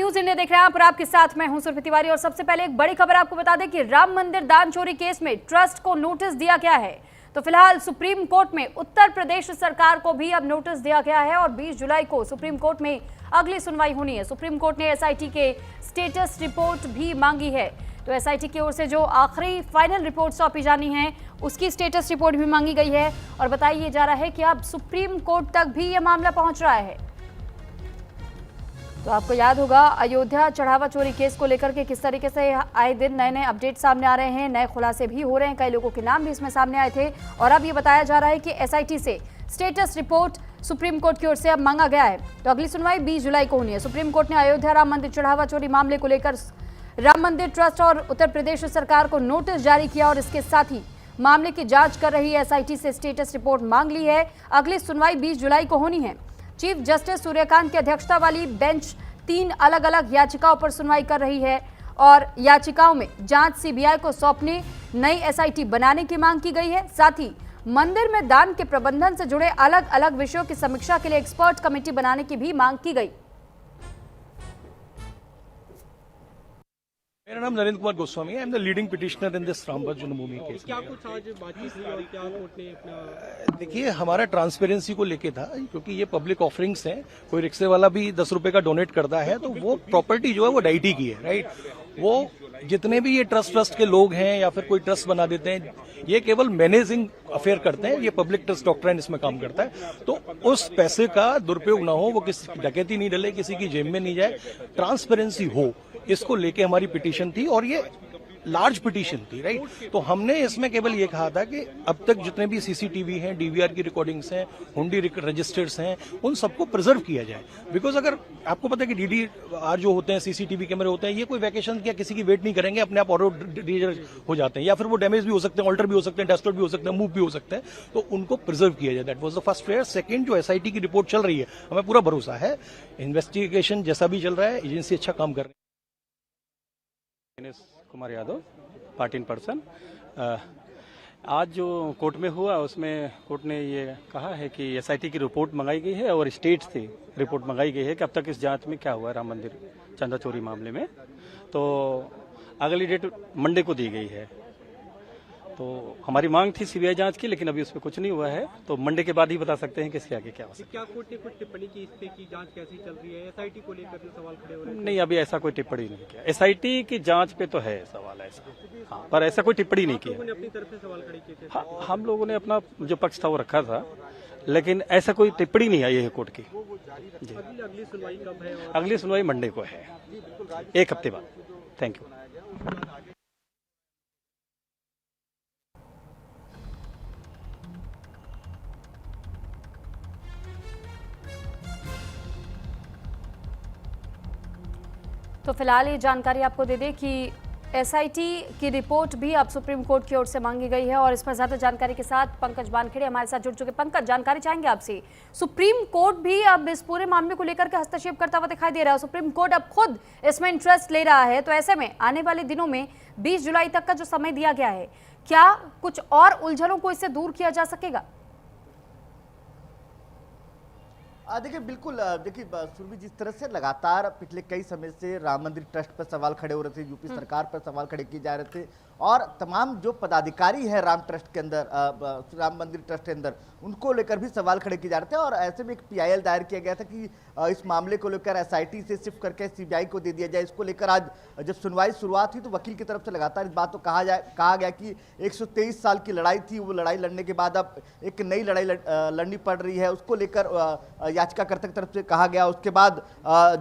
News India देख रहे हैं आप और आपके साथ मैं हूं सुरभि तिवारी। और सबसे पहले एक बड़ी खबर आपको बता दें कि राम मंदिर दान चोरी केस में ट्रस्ट को नोटिस दिया गया है। तो फिलहाल सुप्रीम कोर्ट में उत्तर प्रदेश सरकार को भी अब नोटिस दिया गया है और 20 जुलाई को सुप्रीम कोर्ट में अगली सुनवाई होनी है। सुप्रीम कोर्ट ने एसआईटी के स्टेटस रिपोर्ट भी मांगी है। तो एसआईटी की ओर से जो आखिरी फाइनल रिपोर्ट सौंपी जानी है उसकी स्टेटस रिपोर्ट भी मांगी गई है और बताया जा रहा है कि अब सुप्रीम कोर्ट तक भी यह मामला पहुंच रहा है। तो आपको याद होगा अयोध्या चढ़ावा चोरी केस को लेकर के किस तरीके से आए दिन नए नए अपडेट सामने आ रहे हैं, नए खुलासे भी हो रहे हैं, कई लोगों के नाम भी इसमें सामने आए थे। और अब ये बताया जा रहा है कि एसआईटी से स्टेटस रिपोर्ट सुप्रीम कोर्ट की ओर से अब मांगा गया है। तो अगली सुनवाई 20 जुलाई को होनी है। सुप्रीम कोर्ट ने अयोध्या राम मंदिर चढ़ावा चोरी मामले को लेकर राम मंदिर ट्रस्ट और उत्तर प्रदेश सरकार को नोटिस जारी किया और इसके साथ ही मामले की जांच कर रही एसआईटी से स्टेटस रिपोर्ट मांग ली है। अगली सुनवाई 20 जुलाई को होनी है। चीफ जस्टिस सूर्यकांत की अध्यक्षता वाली बेंच 3 अलग अलग याचिकाओं पर सुनवाई कर रही है और याचिकाओं में जांच सीबीआई को सौंपने, नई एसआईटी बनाने की मांग की गई है। साथ ही मंदिर में दान के प्रबंधन से जुड़े अलग अलग विषयों की समीक्षा के लिए एक्सपर्ट कमेटी बनाने की भी मांग की गई। मेरा नाम नरेंद्र कुमार गोस्वामी है। I am the leading petitioner in this Ram Janmabhoomi case. क्या कुछ आज बातचीत हुई और क्या कोर्ट ने अपना देखिए, हमारा ट्रांसपेरेंसी को लेके था, क्योंकि ये पब्लिक ऑफरिंग्स हैं। कोई रिक्शे वाला भी 10 रुपए का डोनेट करता है तो वो प्रॉपर्टी जो है वो डाइटी की है, राइट। वो जितने भी ये ट्रस्ट के लोग हैं या फिर कोई ट्रस्ट बना देते हैं, ये केवल मैनेजिंग अफेयर करते हैं। ये पब्लिक ट्रस्ट डॉक्ट्राइन इसमें काम करता है। तो उस पैसे का दुरुपयोग ना हो, वो किसी की डकैती नहीं डले, किसी की जेब में नहीं जाए, ट्रांसपेरेंसी हो, इसको लेके हमारी पिटीशन थी और ये लार्ज पिटीशन थी, राइट। तो हमने इसमें केवल ये कहा था कि अब तक जितने भी सीसीटीवी हैं, डीवीआर की रिकॉर्डिंग्स हैं, हुंडी रजिस्टर्स हैं, उन सबको प्रिजर्व किया जाए। बिकॉज अगर आपको पता है कि डीडीआर जो होते हैं, सीसीटीवी कैमरे होते हैं, ये कोई वैकेशन या किसी की वेट नहीं करेंगे, अपने आप ऑटो हो जाते हैं, या फिर वो डैमेज भी हो सकते हैं, ऑल्टर भी हो सकते हैं, डेस्ट्रॉय भी हो सकते हैं, मूव भी हो सकते हैं। तो उनको प्रिजर्व किया जाए। That was the first prayer. Second, जो एसआईटी की रिपोर्ट चल रही है, हमें पूरा भरोसा है इन्वेस्टिगेशन जैसा भी चल रहा है, एजेंसी अच्छा काम कर रही है। Dinesh Kumar Yadav, party in person. आज जो कोर्ट में हुआ उसमें कोर्ट ने ये कहा है कि एसआईटी की रिपोर्ट मंगाई गई है और स्टेट से रिपोर्ट मंगाई गई है कि अब तक इस जांच में क्या हुआ है राम मंदिर चंदा चोरी मामले में। तो अगली डेट मंडे को दी गई है। तो हमारी मांग थी सीबीआई जांच की, लेकिन अभी उसमें कुछ नहीं हुआ है। तो मंडे के बाद ही बता सकते हैं कि इसके आगे क्या हो सकता है। क्या कोर्ट ने कुछ टिप्पणी की इस पे कि जांच कैसी चल रही है? एसआईटी को लेकर जो सवाल खड़े हो रहे हैं। नहीं, अभी ऐसा कोई टिप्पणी नहीं किया। एसआईटी की जांच पे तो है सवाल ऐसा, हाँ, पर ऐसा कोई टिप्पणी नहीं किया। लोगों ने अपनी तरफ से सवाल खड़े किए थे। हाँ, हम लोगों ने अपना जो पक्ष था वो रखा था, लेकिन ऐसा कोई टिप्पणी नहीं आई है कोर्ट की। जी, अगली सुनवाई कब है? अगली सुनवाई मंडे को है, 1 हफ्ते बाद। Thank you. तो फिलहाल ये जानकारी आपको दे दें कि एसआईटी की रिपोर्ट भी अब सुप्रीम कोर्ट की ओर से मांगी गई है और इस पर ज्यादा जानकारी के साथ पंकज बानखेड़े हमारे साथ जुड़ चुके। पंकज, जानकारी चाहेंगे आपसे। सुप्रीम कोर्ट भी अब इस पूरे मामले को लेकर के हस्तक्षेप करता हुआ दिखाई दे रहा है। सुप्रीम कोर्ट अब खुद इसमें इंटरेस्ट ले रहा है। तो ऐसे में आने वाले दिनों में 20 जुलाई तक का जो समय दिया गया है, क्या कुछ और उलझनों को इससे दूर किया जा सकेगा? देखिए, बिल्कुल। देखिए सुरभि, जिस तरह से लगातार पिछले कई समय से राम मंदिर ट्रस्ट पर सवाल खड़े हो रहे थे, यूपी सरकार पर सवाल खड़े किए जा रहे थे और तमाम जो पदाधिकारी हैं राम ट्रस्ट के अंदर, राम मंदिर ट्रस्ट के अंदर, उनको लेकर भी सवाल खड़े किए जा रहे थे। और ऐसे में एक पीआईएल दायर किया गया था कि इस मामले को लेकर एसआईटी से शिफ्ट करके सीबीआई को दे दिया जाए। इसको लेकर आज जब सुनवाई शुरुआत हुई तो वकील की तरफ से लगातार इस बात को कहा गया कि 123 साल की लड़ाई थी, वो लड़ाई लड़ने के बाद अब एक नई लड़ाई लड़नी पड़ रही है। उसको लेकर याचिकाकर्ता की तरफ से कहा गया। उसके बाद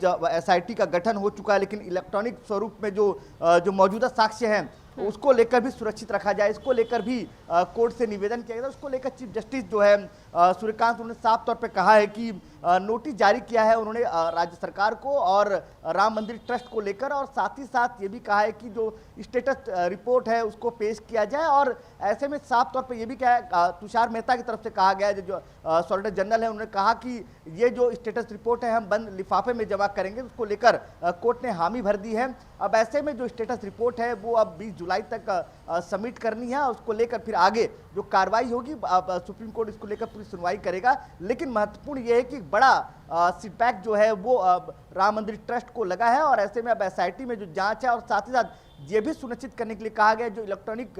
जब एसआईटी का गठन हो चुका है, लेकिन इलेक्ट्रॉनिक स्वरूप में जो मौजूदा साक्ष्य हैं उसको लेकर भी सुरक्षित रखा जाए, इसको लेकर भी कोर्ट से निवेदन किया गया। उसको लेकर चीफ जस्टिस जो है सूर्यकांत, उन्होंने साफ तौर पे कहा है कि नोटिस जारी किया है उन्होंने राज्य सरकार को और राम मंदिर ट्रस्ट को लेकर, और साथ ही साथ ये भी कहा है कि जो स्टेटस रिपोर्ट है उसको पेश किया जाए। और ऐसे में साफ तौर पे ये भी क्या है, तुषार मेहता की तरफ से कहा गया है, जो सॉलिसिटर जनरल है, उन्होंने कहा कि ये जो स्टेटस रिपोर्ट है हम बंद लिफाफे में जमा करेंगे। उसको लेकर कोर्ट ने हामी भर दी है। अब ऐसे में जो स्टेटस रिपोर्ट है वो अब 20 जुलाई तक सबमिट करनी है। उसको लेकर फिर आगे जो कार्रवाई होगी, सुप्रीम कोर्ट इसको लेकर पूरी सुनवाई करेगा। लेकिन महत्वपूर्ण यह है कि बड़ा सीटबैक जो है वो राम मंदिर ट्रस्ट को लगा है। और ऐसे में अब एसआईटी में जो जांच है और साथ ही साथ ये भी सुनिश्चित करने के लिए कहा गया जो इलेक्ट्रॉनिक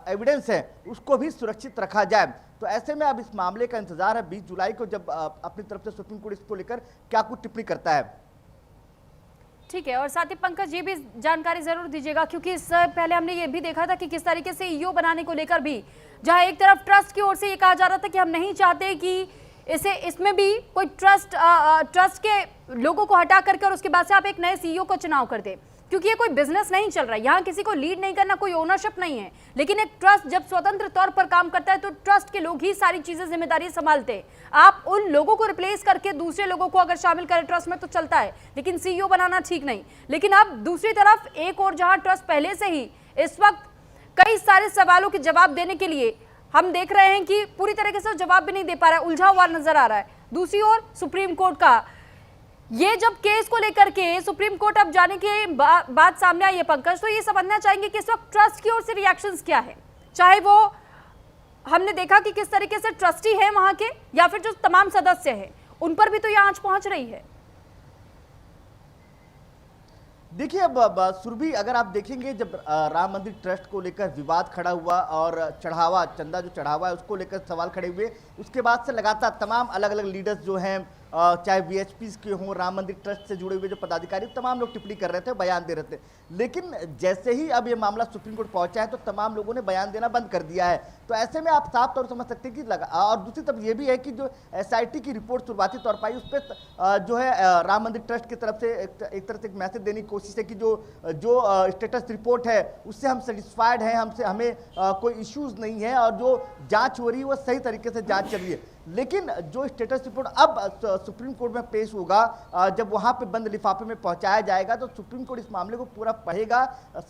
एविडेंस है उसको भी सुरक्षित रखा जाए। तो ऐसे में अब इस मामले का इंतजार है 20 जुलाई को, जब अपनी तरफ से सुप्रीम कोर्ट इसको लेकर क्या कुछ टिप्पणी करता है। ठीक है, और साथ ही पंकज ये भी जानकारी जरूर दीजिएगा, क्योंकि इससे पहले हमने ये भी देखा था कि किस तरीके से ईओ बनाने को लेकर भी, जहां एक तरफ ट्रस्ट की ओर से ये कहा जा रहा था कि हम नहीं चाहते कि इसमें भी कोई ट्रस्ट के लोगों को हटा करके और उसके बाद से आप एक नए सीईओ को चुनाव कर दे, क्योंकि ये कोई बिजनेस नहीं चल रहा है, यहाँ किसी को लीड नहीं करना, कोई ओनरशिप नहीं है। लेकिन एक ट्रस्ट जब स्वतंत्र तौर पर काम करता है तो ट्रस्ट के लोग ही सारी चीजें जिम्मेदारी संभालते हैं। आप उन लोगों को रिप्लेस करके दूसरे लोगों को अगर शामिल करें ट्रस्ट में तो चलता है, लेकिन सीईओ बनाना ठीक नहीं। लेकिन अब दूसरी तरफ एक और जहां ट्रस्ट पहले से ही इस वक्त कई सारे सवालों के जवाब देने के लिए हम देख रहे हैं कि पूरी तरीके से जवाब भी नहीं दे पा रहा है, उलझा हुआ नजर आ रहा है। दूसरी ओर सुप्रीम कोर्ट का ये जब केस को लेकर के सुप्रीम कोर्ट अब जाने के बाद सामने आई है पंकज, तो ये समझना चाहेंगे कि इस वक्त ट्रस्ट की ओर से रिएक्शंस क्या है, चाहे वो हमने देखा कि किस तरीके से ट्रस्टी है वहां के या फिर जो तमाम सदस्य हैं उन पर भी तो यह आंच पहुंच रही है। देखिए अब सुरभि, अगर आप देखेंगे जब राम मंदिर ट्रस्ट को लेकर विवाद खड़ा हुआ और चढ़ावा, चंदा जो चढ़ावा है उसको लेकर सवाल खड़े हुए, उसके बाद से लगातार तमाम अलग अलग लीडर्स जो हैं, चाहे वीएचपी के हों, राम मंदिर ट्रस्ट से जुड़े हुए जो पदाधिकारी, तमाम लोग टिप्पणी कर रहे थे, बयान दे रहे थे। लेकिन जैसे ही अब ये मामला सुप्रीम कोर्ट पहुंचा है तो तमाम लोगों ने बयान देना बंद कर दिया है। तो ऐसे में आप साफ तौर पर समझ सकते हैं कि और दूसरी तरफ ये भी है कि जो एसआईटी की रिपोर्ट शुरुआती तौर पर आई उस पर जो है राम मंदिर ट्रस्ट की तरफ से एक तरह से एक मैसेज देने की कोशिश है कि जो स्टेटस रिपोर्ट है उससे हम सेटिस्फाइड हैं, हमें कोई इश्यूज नहीं है और जो जांच हो रही है वो सही तरीके से जांच चल रही है। लेकिन जो स्टेटस रिपोर्ट अब सुप्रीम कोर्ट में पेश होगा, जब वहां पे बंद लिफाफे में पहुंचाया जाएगा तो सुप्रीम कोर्ट इस मामले को पूरा पढ़ेगा,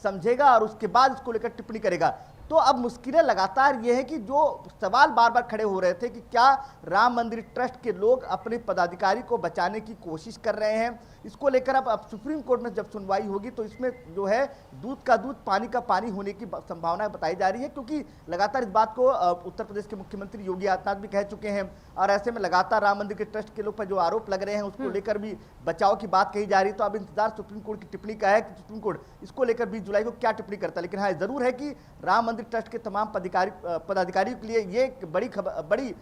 समझेगा और उसके बाद इसको लेकर टिप्पणी करेगा। तो अब मुश्किलें लगातार ये है कि जो सवाल बार बार खड़े हो रहे थे कि क्या राम मंदिर ट्रस्ट के लोग अपने पदाधिकारी को बचाने की कोशिश कर रहे हैं, इसको लेकर अब सुप्रीम कोर्ट में जब सुनवाई होगी तो इसमें जो है दूध का दूध पानी का पानी होने की संभावना बताई जा रही है, क्योंकि लगातार इस बात को उत्तर प्रदेश के मुख्यमंत्री योगी आदित्यनाथ भी कह चुके हैं। और ऐसे में लगातार राम मंदिर के ट्रस्ट के लोग पर जो आरोप लग रहे हैं उसको लेकर भी बचाव की बात कही जा रही है। तो अब इंतजार सुप्रीम कोर्ट की टिप्पणी का है कि सुप्रीम कोर्ट इसको लेकर 20 जुलाई को क्या टिप्पणी करता है। लेकिन हाँ, जरूर है कि राम मंदिर ट्रस्ट के तमाम पदाधिकारियों के लिए ये एक बड़ी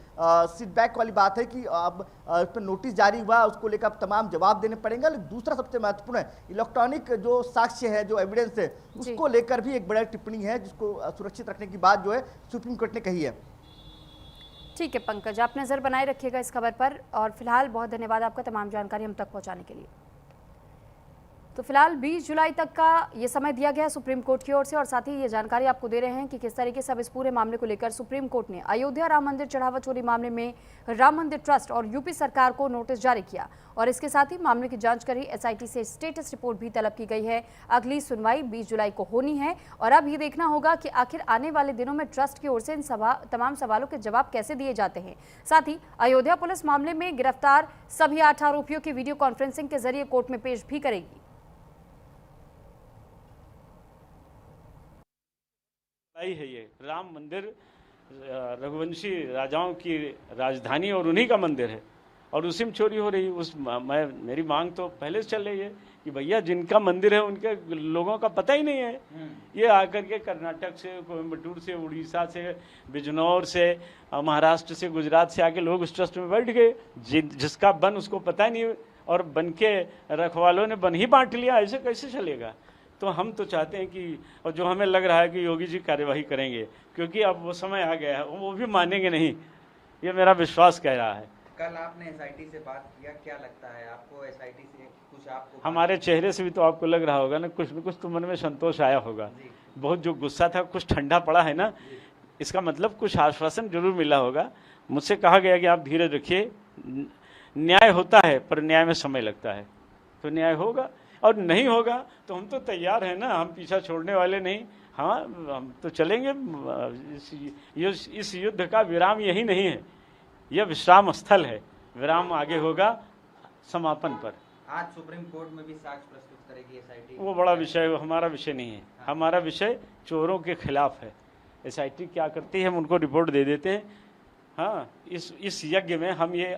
सीटबैक वाली बात है कि अब इस पर नोटिस जारी हुआ, उसको लेकर अब तमाम जवाब देने पड़ेंगे। दूसरा सबसे महत्वपूर्ण है इलेक्ट्रॉनिक जो साक्ष्य है, जो एविडेंस है, उसको लेकर भी एक बड़ा टिप्पणी है जिसको सुरक्षित रखने की बात जो है सुप्रीम कोर्ट ने कही है। ठीक है पंकज, आप नजर बनाए रखिएगा इस खबर पर, और फिलहाल बहुत धन्यवाद आपका तमाम जानकारी हम तक पहुंचाने के लिए। तो फिलहाल 20 जुलाई तक का ये समय दिया गया है सुप्रीम कोर्ट की ओर से, और साथ ही ये जानकारी आपको दे रहे हैं कि किस तरीके से अब इस पूरे मामले को लेकर सुप्रीम कोर्ट ने अयोध्या राम मंदिर चढ़ावा चोरी मामले में राम मंदिर ट्रस्ट और यूपी सरकार को नोटिस जारी किया, और इसके साथ ही मामले की जांच करी एसआईटी से स्टेटस रिपोर्ट भी तलब की गई है। अगली सुनवाई 20 जुलाई को होनी है, और अब ये देखना होगा कि आखिर आने वाले दिनों में ट्रस्ट की ओर से इन तमाम सवालों के जवाब कैसे दिए जाते हैं। साथ ही अयोध्या पुलिस मामले में गिरफ्तार सभी 8 आरोपियों की वीडियो कॉन्फ्रेंसिंग के जरिए कोर्ट में पेश भी करेगी। है ये राम मंदिर रघुवंशी राजाओं की राजधानी और उन्हीं का मंदिर है, और उसी में चोरी हो रही। मेरी मांग तो पहले से चल रही है कि भैया जिनका मंदिर है उनके लोगों का पता ही नहीं है। ये आकर के कर्नाटक से, कोयम्बटूर से, उड़ीसा से, बिजनौर से, महाराष्ट्र से, गुजरात से आके लोग उस ट्रस्ट में बैठ गए, जिसका बन उसको पता ही नहीं, और बन के रखवालों ने बन ही बांट लिया। ऐसे कैसे चलेगा? तो हम तो चाहते हैं कि, और जो हमें लग रहा है कि योगी जी कार्यवाही करेंगे, क्योंकि अब वो समय आ गया है, वो भी मानेंगे नहीं, ये मेरा विश्वास कह रहा है। कल आपने एसआईटी से बात किया, क्या लगता है आपको एसआईटी से कुछ आपको? हमारे चेहरे से भी तो आपको लग रहा होगा ना, कुछ न कुछ तो मन में संतोष आया होगा। बहुत जो गुस्सा था कुछ ठंडा पड़ा है ना, इसका मतलब कुछ आश्वासन जरूर मिला होगा। मुझसे कहा गया कि आप धीरज रखिए, न्याय होता है पर न्याय में समय लगता है, तो न्याय होगा, और नहीं होगा तो हम तो तैयार हैं ना, हम पीछा छोड़ने वाले नहीं। हाँ, हम तो चलेंगे। इस युद्ध का विराम यही नहीं है, यह विश्राम स्थल है। विराम आगे होगा समापन पर। आज सुप्रीम कोर्ट में भी साक्ष्य प्रस्तुत करेगी एसआईटी। वो बड़ा विषय, हमारा विषय नहीं है। हमारा विषय चोरों के खिलाफ है। एसआईटी क्या करती है हम उनको रिपोर्ट दे देते हैं। हाँ, इस यज्ञ में हम ये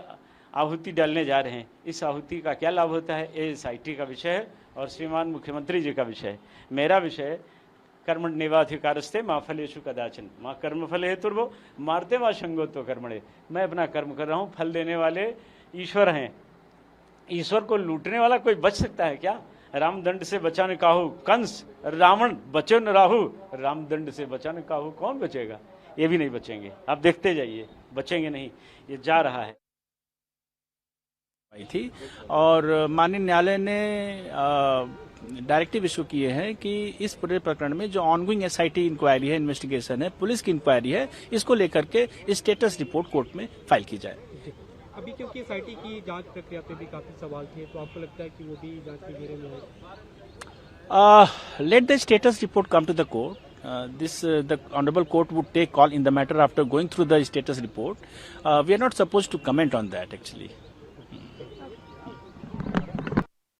आहुति डालने जा रहे हैं। इस आहुति का क्या लाभ होता है, ये SIT का विषय है और श्रीमान मुख्यमंत्री जी का विषय है। मेरा विषय है कर्मण्येवाधिकारस्ते माँ फलेषु कदाचन माँ कर्मफल हेतुर्भो मार्ते माँ संगोतो कर्मणे। मैं अपना कर्म कर रहा हूँ, फल देने वाले ईश्वर हैं। ईश्वर को लूटने वाला कोई बच सकता है क्या? रामदंड से बचाने काहू कंस, रावण बचो न राहु। रामदंड से बचाने काहू कौन बचेगा? ये भी नहीं बचेंगे। आप देखते जाइए, बचेंगे नहीं, ये जा रहा है। आई थी और माननीय न्यायालय ने डायरेक्टिव इशू किए हैं कि इस पूरे प्रकरण में जो ऑनगोइंग SIT इंक्वायरी है, इन्वेस्टिगेशन है, पुलिस की इंक्वायरी है, इसको लेकर के स्टेटस रिपोर्ट कोर्ट में फाइल की जाए। अभी क्योंकि SIT की जांच प्रक्रिया पे भी काफी सवाल थे, तो आपको लगता है कि वो भी जांच के घेरे में है? Let the status report come to the court. The honorable court would take call in the matter after going through the status report. We are not supposed to comment on that actually.